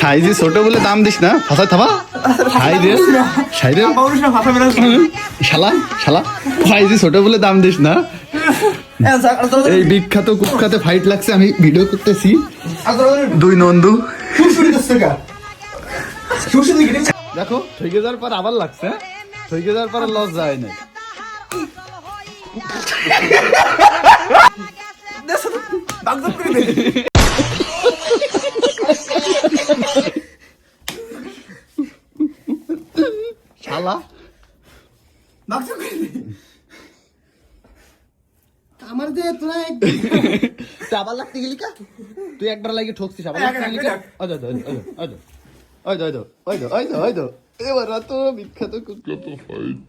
সাইজে ছোট বলে দাম দিস না, ফাঁসা থাবা শালা শালা, সাইজে ছোট বলে দাম দিস না। এই বিখ্যাত কুখ্যাতে ফাইট লাগছে, আমি ভিডিও করতেছি। দুই নন্দু দেখো ঠকে যাওয়ার পর আবার লাগছে, ঠকে যাওয়ার পর লস যায় না। শালা আমার যে তোরা আবার লাগতে গেলি কা? তুই একবার লাগে ঠকছিস, আবার লাগতে গেলি কা? এবার তো বিখ্যাত কুখ্যাত ফাইট।